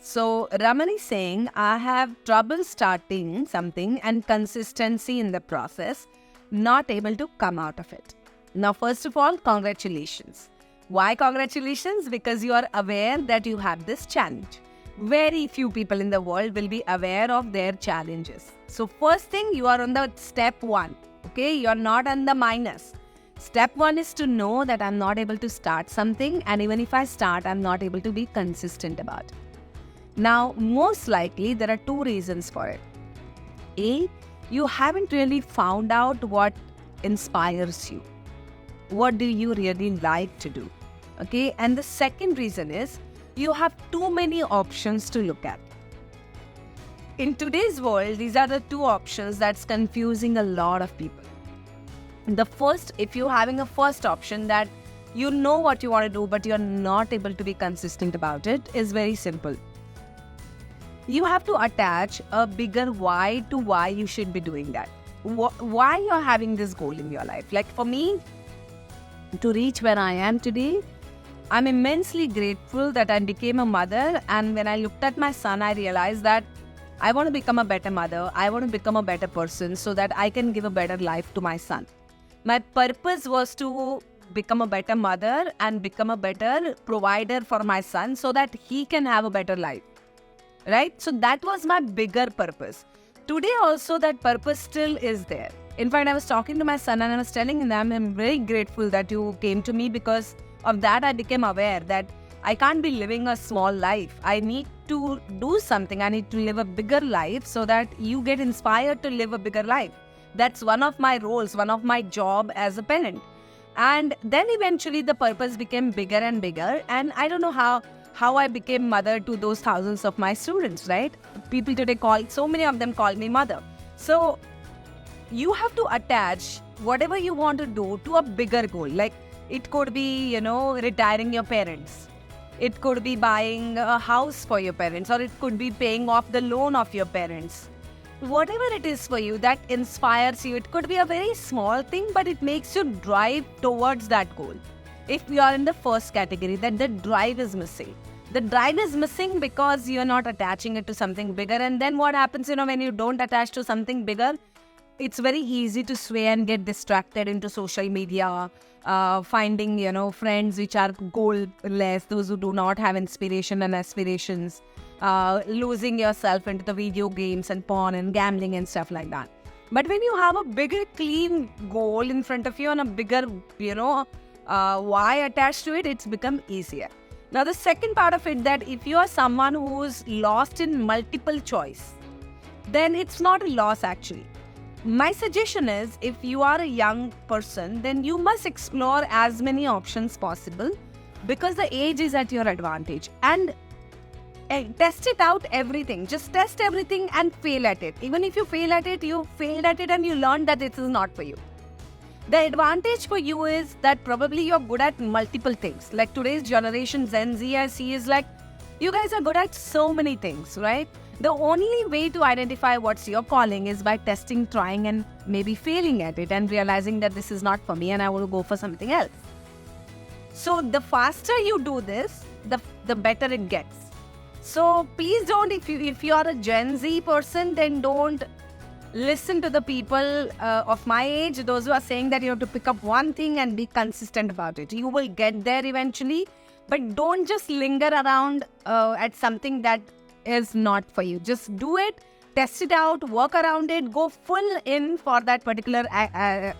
So Raman is saying, I have trouble starting something and consistency in the process, not able to come out of it. Now, first of all, congratulations. Why congratulations? Because you are aware that you have this challenge. Very few people in the world will be aware of their challenges. So first thing, you are on the step 1. Okay, you are not on the minus. Step 1 is to know that I'm not able to start something, and even if I start, I'm not able to be consistent about it. Now, most likely, there are 2 reasons for it. A, you haven't really found out what inspires you. What do you really like to do? Okay, and the second reason is you have too many options to look at. In today's world, these are the 2 options that's confusing a lot of people. The first, if you're having a first option that you know what you want to do, but you're not able to be consistent about it, is very simple. You have to attach a bigger why to why you should be doing that. Why you're having this goal in your life. Like for me, to reach where I am today, I'm immensely grateful that I became a mother, and when I looked at my son, I realized that I want to become a better mother, I want to become a better person so that I can give a better life to my son. My purpose was to become a better mother and become a better provider for my son so that he can have a better life. Right? So that was my bigger purpose. Today also that purpose still is there. In fact, I was talking to my son and I was telling him, I'm very grateful that you came to me, because of that I became aware that I can't be living a small life. I need to do something. I need to live a bigger life so that you get inspired to live a bigger life. That's one of my roles, one of my job as a parent. And then eventually the purpose became bigger and bigger. And I don't know how I became mother to those thousands of my students, right? People today so many of them call me mother. So you have to attach whatever you want to do to a bigger goal. Like it could be, retiring your parents. It could be buying a house for your parents, or it could be paying off the loan of your parents. Whatever it is for you that inspires you, it could be a very small thing, but it makes you drive towards that goal. If you are in the first category, that the drive is missing. The drive is missing because you're not attaching it to something bigger. And then what happens, when you don't attach to something bigger, it's very easy to sway and get distracted into social media, finding, friends which are goalless, those who do not have inspiration and aspirations, losing yourself into the video games and porn and gambling and stuff like that. But when you have a bigger, clean goal in front of you and a bigger, why attached to it, it's become easier. Now, the second part of it, that if you are someone who's lost in multiple choice, then it's not a loss actually. My suggestion is, if you are a young person, then you must explore as many options possible, because the age is at your advantage. And test it out, everything. Just test everything and fail at it. Even if you fail at it, you failed at it and you learned that this is not for you. The advantage for you is that probably you're good at multiple things. Like today's generation, Gen Z, I see is like, you guys are good at so many things, right? The only way to identify what's your calling is by testing, trying, and maybe failing at it and realizing that this is not for me and I want to go for something else. So the faster you do this, the better it gets. So please don't, if you are a Gen Z person, then don't listen to the people of my age, those who are saying that you have to pick up one thing and be consistent about it. You will get there eventually, but don't just linger around at something that is not for you. Just do it, test it out, work around it, go full in for that particular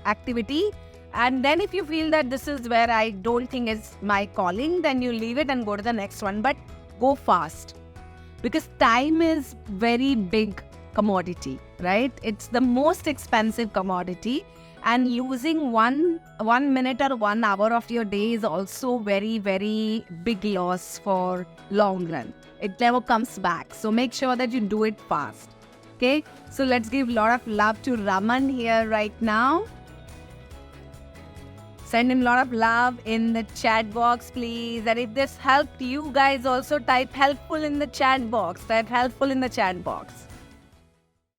activity. And then if you feel that this is where I don't think is my calling, then you leave it and go to the next one. But go fast, because time is very big commodity, right? It's the most expensive commodity, and losing one minute or 1 hour of your day is also very, very big loss for long run. It never comes back. So make sure that you do it fast. Okay, so let's give a lot of love to Raman here right now. Send him a lot of love in the chat box, please. And if this helped you guys, also type helpful in the chat box. Type helpful in the chat box.